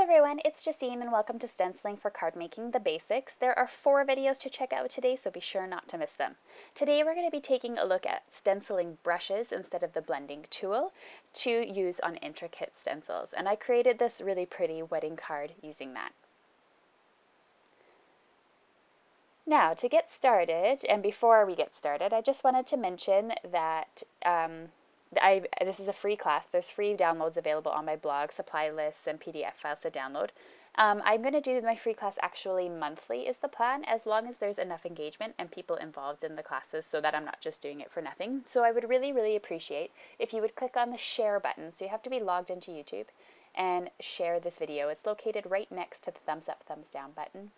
everyone, it's Justine and welcome to Stenciling for Card Making The Basics. There are 4 videos to check out today, so be sure not to miss them. Today we're going to be taking a look at stenciling brushes instead of the blending tool to use on intricate stencils. And I created this really pretty wedding card using that. Now, to get started, and before we get started, I just wanted to mention that this is a free class. There's free downloads available on my blog, supply lists, and PDF files to download. I'm going to do my free class actually monthly is the plan, as long as there's enough engagement and people involved in the classes so that I'm not just doing it for nothing. So I would really appreciate if you would click on the share button. So you have to be logged into YouTube and share this video. It's located right next to the thumbs up, thumbs down button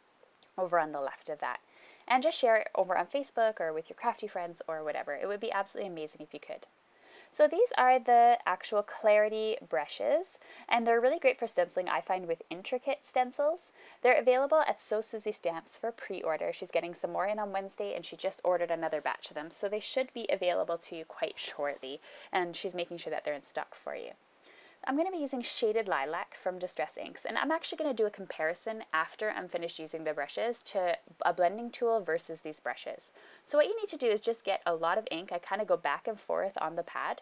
over on the left of that. And just share it over on Facebook or with your crafty friends or whatever. It would be absolutely amazing if you could. So these are the actual Clarity brushes, and they're really great for stenciling, I find, with intricate stencils. They're available at So Susie Stamps for pre-order. She's getting some more in on Wednesday, and she just ordered another batch of them, so they should be available to you quite shortly, and she's making sure that they're in stock for you. I'm going to be using Shaded Lilac from Distress Inks, and I'm actually going to do a comparison after I'm finished using the brushes to a blending tool versus these brushes. So what you need to do is just get a lot of ink. I kind of go back and forth on the pad,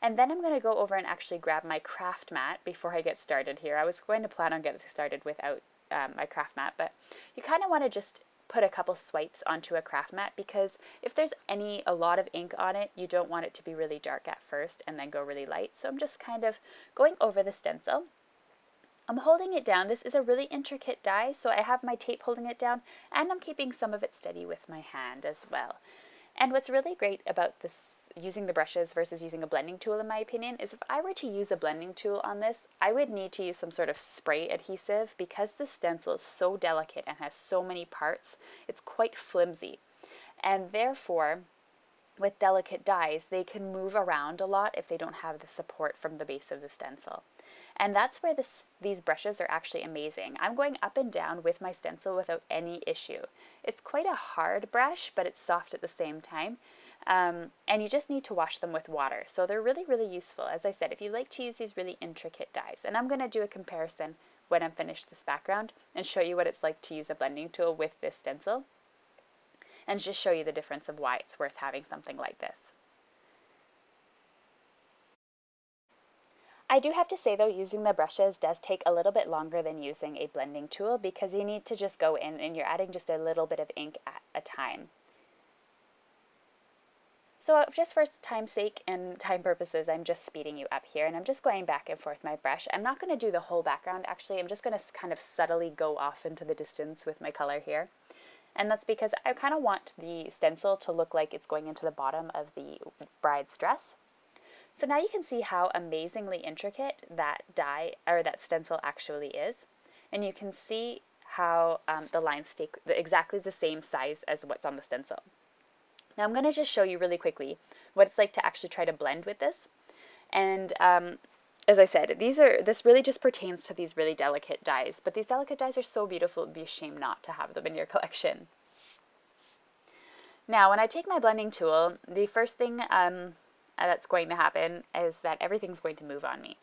and then I'm going to go over and actually grab my craft mat before I get started here. I was going to plan on getting started without my craft mat, but you kind of want to just put a couple swipes onto a craft mat, because if there's a lot of ink on it, you don't want it to be really dark at first and then go really light. So I'm just kind of going over the stencil. I'm holding it down. This is a really intricate die, so I have my tape holding it down, and I'm keeping some of it steady with my hand as well. And what's really great about this, using the brushes versus using a blending tool, in my opinion, is if I were to use a blending tool on this, I would need to use some sort of spray adhesive, because the stencil is so delicate and has so many parts. It's quite flimsy, and therefore with delicate dies, they can move around a lot if they don't have the support from the base of the stencil. And that's where these brushes are actually amazing. I'm going up and down with my stencil without any issue. It's quite a hard brush, but it's soft at the same time. And you just need to wash them with water. So they're really useful. As I said, if you like to use these really intricate dies. And I'm going to do a comparison when I'm finished this background and show you what it's like to use a blending tool with this stencil, and just show you the difference of why it's worth having something like this. I do have to say though, using the brushes does take a little bit longer than using a blending tool, because you need to just go in and you're adding just a little bit of ink at a time. So just for time's sake and time purposes, I'm just speeding you up here, and I'm just going back and forth my brush. I'm not going to do the whole background actually. I'm just going to kind of subtly go off into the distance with my color here. And that's because I kind of want the stencil to look like it's going into the bottom of the bride's dress. So now you can see how amazingly intricate that die, or that stencil, actually is. And you can see how the lines stay exactly the same size as what's on the stencil. Now I'm going to just show you really quickly what it's like to actually try to blend with this. And as I said, this really just pertains to these really delicate dies, but these delicate dies are so beautiful, it would be a shame not to have them in your collection. Now, when I take my blending tool, the first thing that's going to happen is that everything's going to move on me.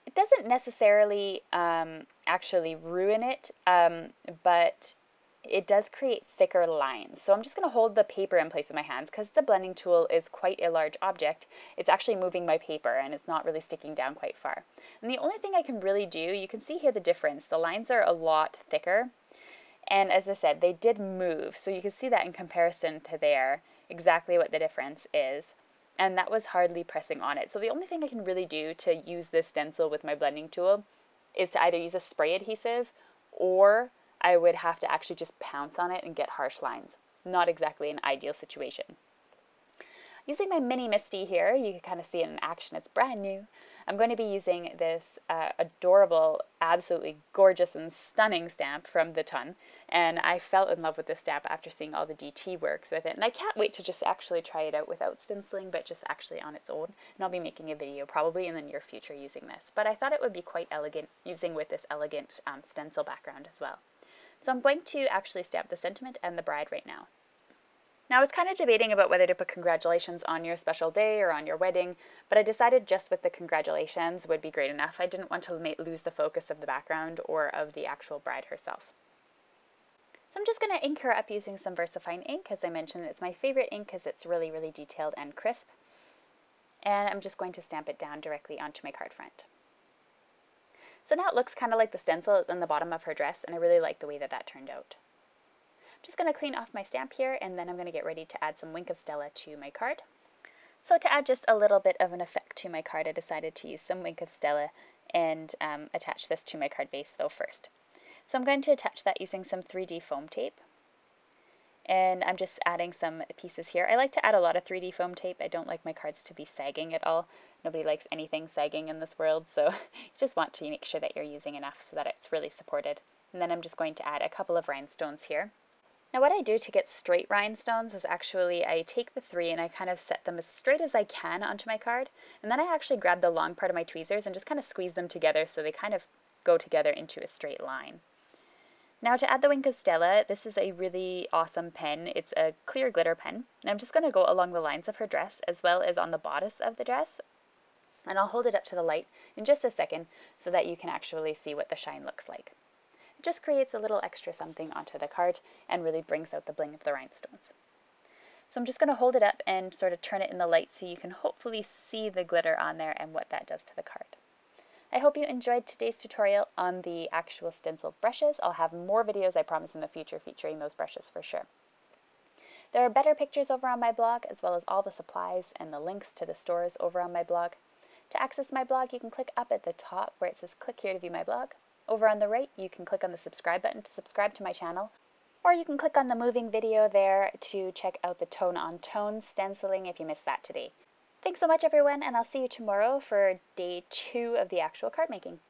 It doesn't necessarily actually ruin it, but it does create thicker lines. So I'm just going to hold the paper in place with my hands, because the blending tool is quite a large object. It's actually moving my paper, and it's not really sticking down quite far. And the only thing I can really do, you can see here the difference. The lines are a lot thicker. And as I said, they did move. So you can see that in comparison to there, exactly what the difference is. And that was hardly pressing on it. So the only thing I can really do to use this stencil with my blending tool is to either use a spray adhesive, or I would have to actually just pounce on it and get harsh lines. Not exactly an ideal situation. Using my mini Misty here, you can kind of see it in action. It's brand new. I'm going to be using this adorable, absolutely gorgeous and stunning stamp from The Ton. And I fell in love with this stamp after seeing all the DT works with it. And I can't wait to just actually try it out without stenciling, but just actually on its own. And I'll be making a video probably in the near future using this. But I thought it would be quite elegant using with this elegant stencil background as well. So I'm going to actually stamp the sentiment and the bride right now. Now, I was kind of debating about whether to put congratulations on your special day or on your wedding, but I decided just with the congratulations would be great enough. I didn't want to lose the focus of the background or of the actual bride herself. So I'm just going to ink her up using some VersaFine ink. As I mentioned, it's my favorite ink because it's really, really detailed and crisp. And I'm just going to stamp it down directly onto my card front. So now it looks kind of like the stencil on the bottom of her dress, and I really like the way that turned out. I'm just going to clean off my stamp here, and then I'm going to get ready to add some Wink of Stella to my card. So to add just a little bit of an effect to my card, I decided to use some Wink of Stella and attach this to my card base though first. So I'm going to attach that using some 3D foam tape. And I'm just adding some pieces here. I like to add a lot of 3D foam tape. I don't like my cards to be sagging at all. Nobody likes anything sagging in this world, so you just want to make sure that you're using enough so that it's really supported. And then I'm just going to add a couple of rhinestones here. Now what I do to get straight rhinestones is actually I take the 3 and I kind of set them as straight as I can onto my card. And then I actually grab the long part of my tweezers and just kind of squeeze them together so they kind of go together into a straight line. Now to add the Wink of Stella, this is a really awesome pen. It's a clear glitter pen. And I'm just going to go along the lines of her dress as well as on the bodice of the dress. And I'll hold it up to the light in just a second so that you can actually see what the shine looks like. It just creates a little extra something onto the card and really brings out the bling of the rhinestones. So I'm just going to hold it up and sort of turn it in the light so you can hopefully see the glitter on there and what that does to the card. I hope you enjoyed today's tutorial on the actual stencil brushes. I'll have more videos, I promise, in the future featuring those brushes for sure. There are better pictures over on my blog, as well as all the supplies and the links to the stores over on my blog. To access my blog, you can click up at the top where it says click here to view my blog. Over on the right, you can click on the subscribe button to subscribe to my channel. Or you can click on the moving video there to check out the tone on tone stenciling if you missed that today. Thanks so much everyone, and I'll see you tomorrow for day 2 of the actual card making.